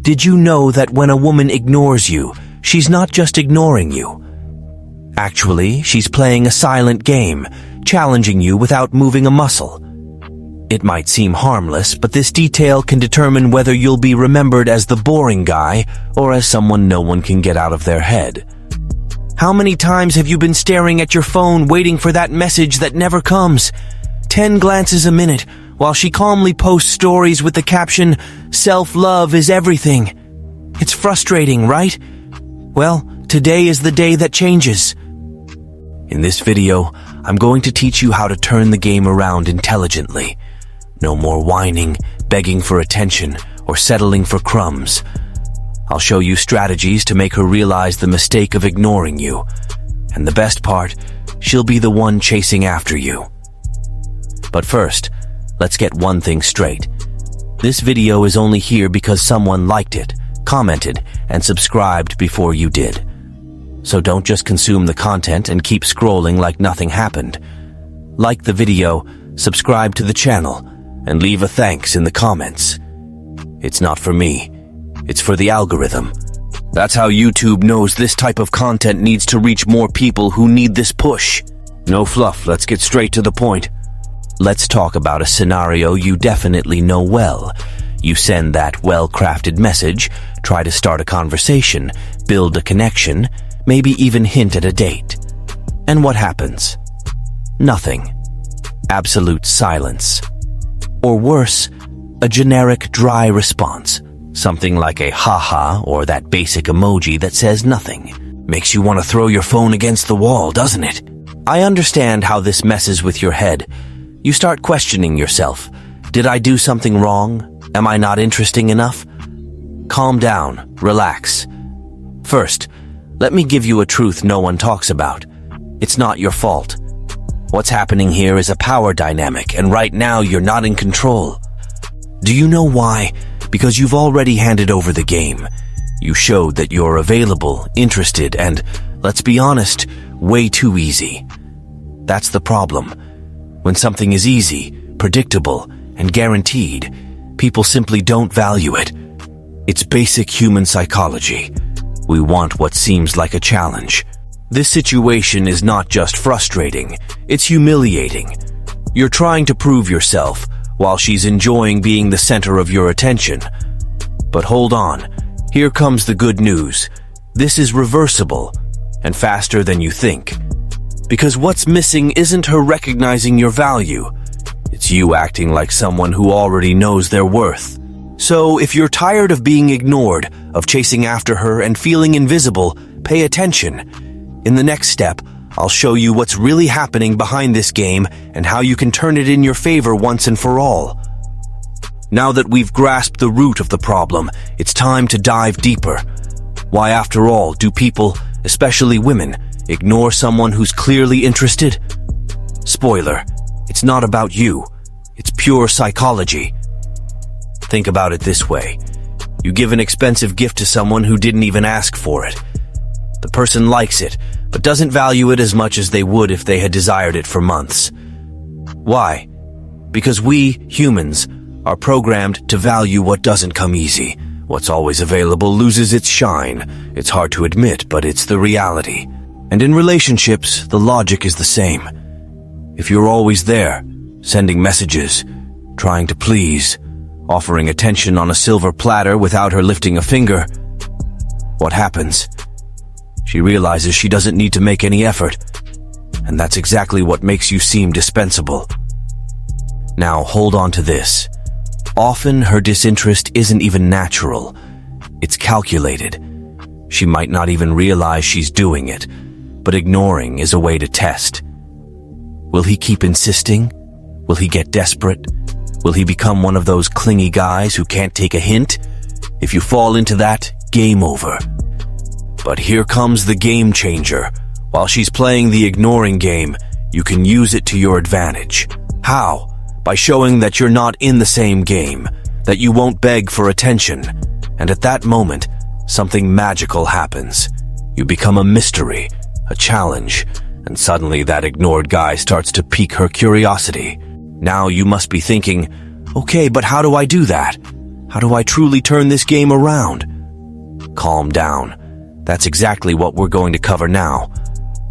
Did you know that when a woman ignores you, she's not just ignoring you? Actually, she's playing a silent game, challenging you without moving a muscle. It might seem harmless, but this detail can determine whether you'll be remembered as the boring guy or as someone no one can get out of their head. How many times have you been staring at your phone waiting for that message that never comes? 10 glances a minute, while she calmly posts stories with the caption, "Self-love is everything." It's frustrating, right? Well, today is the day that changes. In this video, I'm going to teach you how to turn the game around intelligently. No more whining, begging for attention, or settling for crumbs. I'll show you strategies to make her realize the mistake of ignoring you. And the best part, she'll be the one chasing after you. But first, let's get one thing straight. This video is only here because someone liked it, commented, and subscribed before you did. So don't just consume the content and keep scrolling like nothing happened. Like the video, subscribe to the channel, and leave a thanks in the comments. It's not for me. It's for the algorithm. That's how YouTube knows this type of content needs to reach more people who need this push. No fluff, let's get straight to the point. Let's talk about a scenario you definitely know well. You send that well-crafted message, try to start a conversation, build a connection, maybe even hint at a date. And what happens? Nothing. Absolute silence. Or worse, a generic dry response. Something like a haha or that basic emoji that says nothing. Makes you want to throw your phone against the wall, doesn't it? I understand how this messes with your head. You start questioning yourself. Did I do something wrong? Am I not interesting enough? Calm down, relax. First, let me give you a truth no one talks about. It's not your fault. What's happening here is a power dynamic, and right now you're not in control. Do you know why? Because you've already handed over the game. You showed that you're available, interested, and, let's be honest, way too easy. That's the problem. When something is easy, predictable, and guaranteed, people simply don't value it. It's basic human psychology. We want what seems like a challenge. This situation is not just frustrating, it's humiliating. You're trying to prove yourself, while she's enjoying being the center of your attention. But hold on, here comes the good news. This is reversible, and faster than you think. Because what's missing isn't her recognizing your value. It's you acting like someone who already knows their worth. So if you're tired of being ignored, of chasing after her and feeling invisible, pay attention. In the next step, I'll show you what's really happening behind this game and how you can turn it in your favor once and for all. Now that we've grasped the root of the problem, it's time to dive deeper. Why, after all, do people, especially women, ignore someone who's clearly interested? Spoiler, it's not about you. It's pure psychology. Think about it this way. You give an expensive gift to someone who didn't even ask for it. The person likes it, but doesn't value it as much as they would if they had desired it for months. Why? Because we, humans, are programmed to value what doesn't come easy. What's always available loses its shine. It's hard to admit, but it's the reality. And in relationships, the logic is the same. If you're always there, sending messages, trying to please, offering attention on a silver platter without her lifting a finger, what happens? She realizes she doesn't need to make any effort, and that's exactly what makes you seem dispensable. Now hold on to this. Often her disinterest isn't even natural. It's calculated. She might not even realize she's doing it, but ignoring is a way to test. Will he keep insisting? Will he get desperate? Will he become one of those clingy guys who can't take a hint? If you fall into that, game over. But here comes the game changer. While she's playing the ignoring game, you can use it to your advantage. How? By showing that you're not in the same game, that you won't beg for attention. And at that moment, something magical happens. You become a mystery, a challenge, and suddenly that ignored guy starts to pique her curiosity. Now you must be thinking, okay, but how do I do that? How do I truly turn this game around? Calm down. That's exactly what we're going to cover now.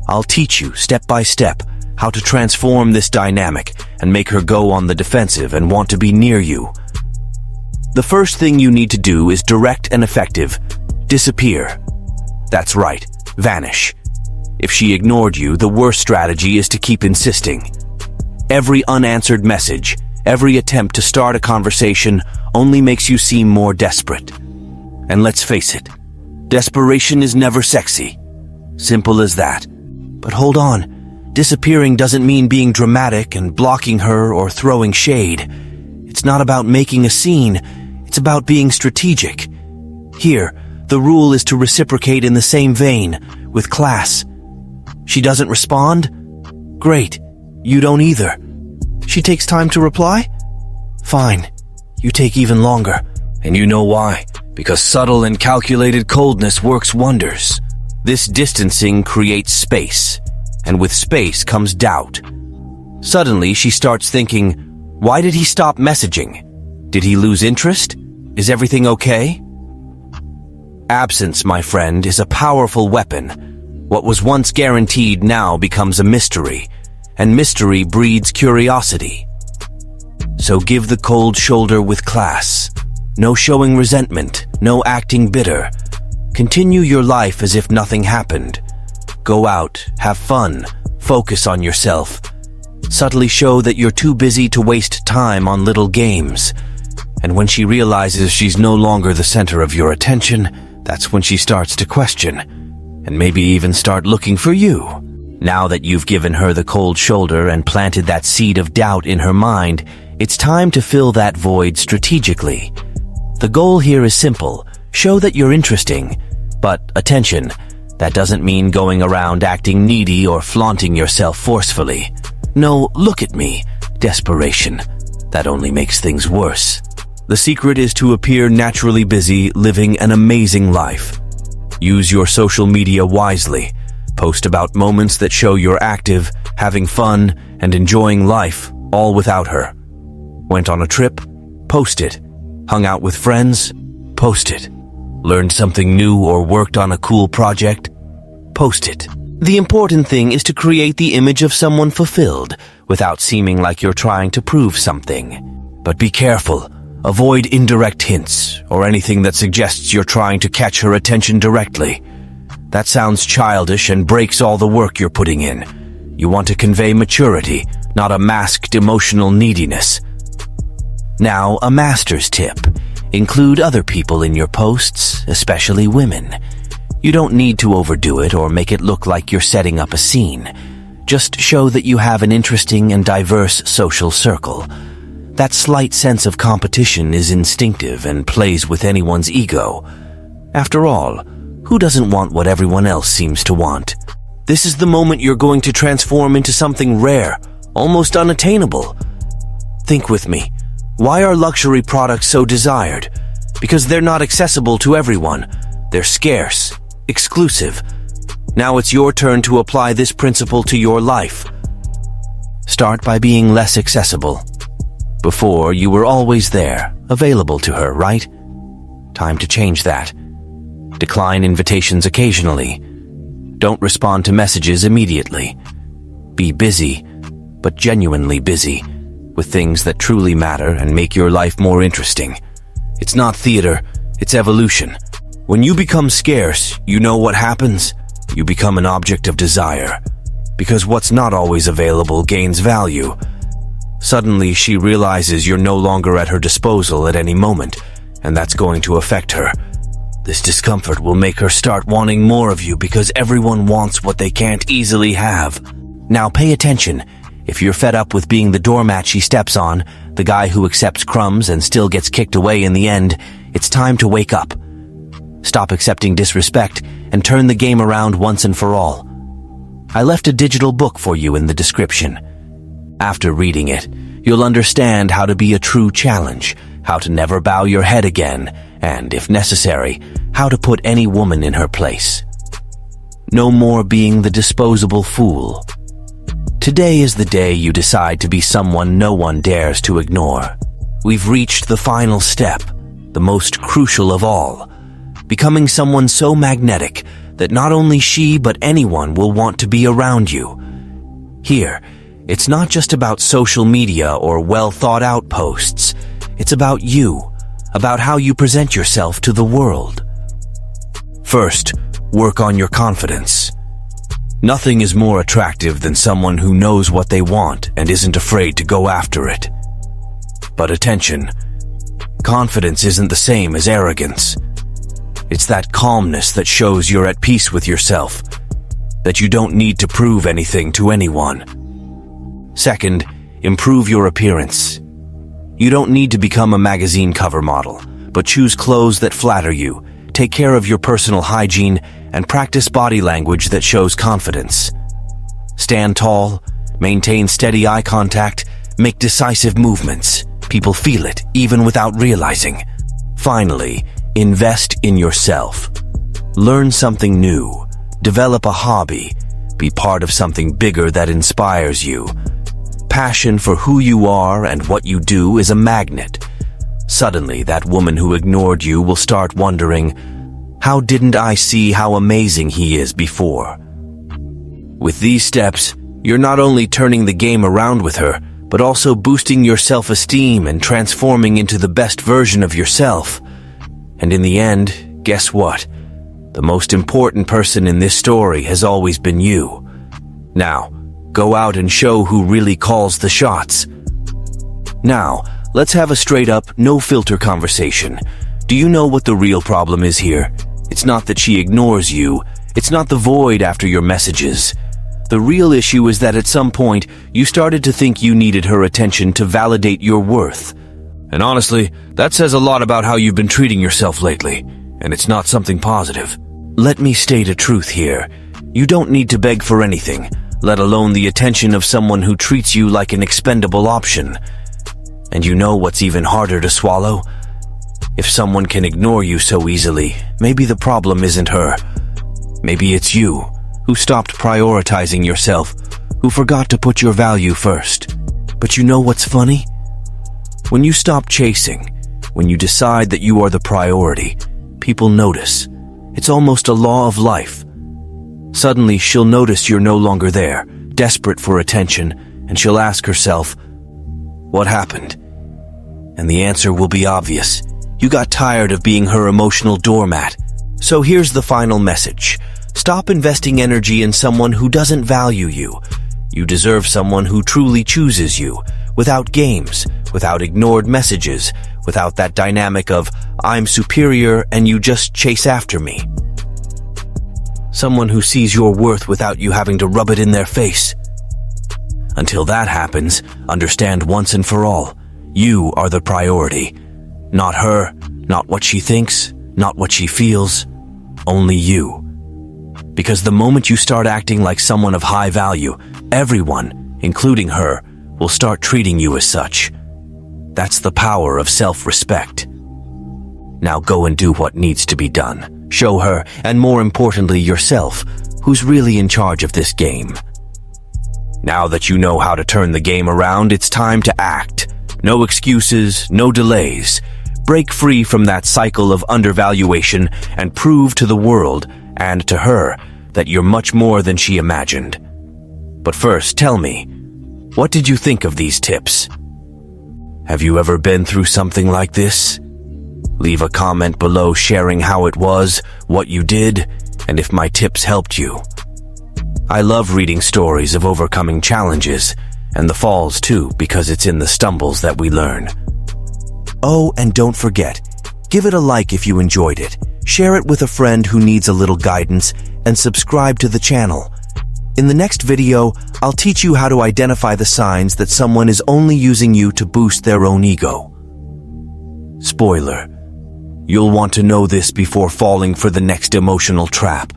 I'll teach you, step by step, how to transform this dynamic and make her go on the defensive and want to be near you. The first thing you need to do is direct and effective. Disappear. That's right, vanish. If she ignored you, the worst strategy is to keep insisting. Every unanswered message, every attempt to start a conversation only makes you seem more desperate. And let's face it, desperation is never sexy. Simple as that. But hold on, disappearing doesn't mean being dramatic and blocking her or throwing shade. It's not about making a scene, it's about being strategic. Here, the rule is to reciprocate in the same vein, with class. She doesn't respond? Great, you don't either. She takes time to reply? Fine, you take even longer. And you know why? Because subtle and calculated coldness works wonders. This distancing creates space, and with space comes doubt. Suddenly, she starts thinking, why did he stop messaging? Did he lose interest? Is everything okay? Absence, my friend, is a powerful weapon. What was once guaranteed now becomes a mystery, and mystery breeds curiosity. So give the cold shoulder with class. No showing resentment, no acting bitter. Continue your life as if nothing happened. Go out, have fun, focus on yourself. Subtly show that you're too busy to waste time on little games. And when she realizes she's no longer the center of your attention, that's when she starts to question, and maybe even start looking for you. Now that you've given her the cold shoulder and planted that seed of doubt in her mind, it's time to fill that void strategically. The goal here is simple. Show that you're interesting. But attention, that doesn't mean going around acting needy or flaunting yourself forcefully. No, look at me. Desperation. That only makes things worse. The secret is to appear naturally busy, living an amazing life. Use your social media wisely. Post about moments that show you're active, having fun, and enjoying life, all without her. Went on a trip? Post it. Hung out with friends? Post it. Learned something new or worked on a cool project? Post it. The important thing is to create the image of someone fulfilled, without seeming like you're trying to prove something. But be careful. Avoid indirect hints, or anything that suggests you're trying to catch her attention directly. That sounds childish and breaks all the work you're putting in. You want to convey maturity, not a masked emotional neediness. Now, a master's tip. Include other people in your posts, especially women. You don't need to overdo it or make it look like you're setting up a scene. Just show that you have an interesting and diverse social circle. That slight sense of competition is instinctive and plays with anyone's ego. After all, who doesn't want what everyone else seems to want? This is the moment you're going to transform into something rare, almost unattainable. Think with me. Why are luxury products so desired? Because they're not accessible to everyone. They're scarce, exclusive. Now it's your turn to apply this principle to your life. Start by being less accessible. Before, you were always there, available to her, right? Time to change that. Decline invitations occasionally. Don't respond to messages immediately. Be busy, but genuinely busy, with things that truly matter and make your life more interesting. It's not theater, it's evolution. When you become scarce, you know what happens? You become an object of desire. Because what's not always available gains value. Suddenly, she realizes you're no longer at her disposal at any moment, and that's going to affect her. This discomfort will make her start wanting more of you because everyone wants what they can't easily have. Now pay attention. If you're fed up with being the doormat she steps on, the guy who accepts crumbs and still gets kicked away in the end, it's time to wake up. Stop accepting disrespect and turn the game around once and for all. I left a digital book for you in the description. After reading it, you'll understand how to be a true challenge, how to never bow your head again, and, if necessary, how to put any woman in her place. No more being the disposable fool. Today is the day you decide to be someone no one dares to ignore. We've reached the final step. the most crucial of all, becoming someone so magnetic that not only she but anyone will want to be around you. Here, it's not just about social media or well-thought-out posts. It's about you, about how you present yourself to the world. First, work on your confidence. Nothing is more attractive than someone who knows what they want and isn't afraid to go after it. But attention, confidence isn't the same as arrogance. It's that calmness that shows you're at peace with yourself, that you don't need to prove anything to anyone. Second, improve your appearance. You don't need to become a magazine cover model, but choose clothes that flatter you, take care of your personal hygiene, and practice body language that shows confidence. Stand tall, maintain steady eye contact, make decisive movements. People feel it, even without realizing. Finally, invest in yourself. Learn something new, develop a hobby, be part of something bigger that inspires you. Passion for who you are and what you do is a magnet. Suddenly, that woman who ignored you will start wondering, how didn't I see how amazing he is before? With these steps, you're not only turning the game around with her, but also boosting your self-esteem and transforming into the best version of yourself. And in the end, guess what? The most important person in this story has always been you. Now, go out and show who really calls the shots. Now, let's have a straight-up, no-filter conversation. Do you know what the real problem is here? It's not that she ignores you. It's not the void after your messages. The real issue is that at some point, you started to think you needed her attention to validate your worth. And honestly, that says a lot about how you've been treating yourself lately, and it's not something positive. Let me state a truth here. You don't need to beg for anything, let alone the attention of someone who treats you like an expendable option. And you know what's even harder to swallow? If someone can ignore you so easily, maybe the problem isn't her. Maybe it's you, who stopped prioritizing yourself, who forgot to put your value first. But you know what's funny? When you stop chasing, when you decide that you are the priority, people notice. It's almost a law of life. Suddenly, she'll notice you're no longer there, desperate for attention, and she'll ask herself, what happened? And the answer will be obvious. You got tired of being her emotional doormat. So here's the final message. Stop investing energy in someone who doesn't value you. You deserve someone who truly chooses you, without games, without ignored messages, without that dynamic of, I'm superior and you just chase after me. Someone who sees your worth without you having to rub it in their face. Until that happens, understand once and for all, you are the priority. Not her, not what she thinks, not what she feels, only you. Because the moment you start acting like someone of high value, everyone, including her, will start treating you as such. That's the power of self-respect. Now go and do what needs to be done. Show her, and more importantly yourself, who's really in charge of this game. Now that you know how to turn the game around, it's time to act. No excuses, no delays. Break free from that cycle of undervaluation and prove to the world, and to her, that you're much more than she imagined. But first, tell me, what did you think of these tips? Have you ever been through something like this? Leave a comment below sharing how it was, what you did, and if my tips helped you. I love reading stories of overcoming challenges, and the falls too, because it's in the stumbles that we learn. Oh, and don't forget, give it a like if you enjoyed it, share it with a friend who needs a little guidance, and subscribe to the channel. In the next video, I'll teach you how to identify the signs that someone is only using you to boost their own ego. Spoiler: you'll want to know this before falling for the next emotional trap.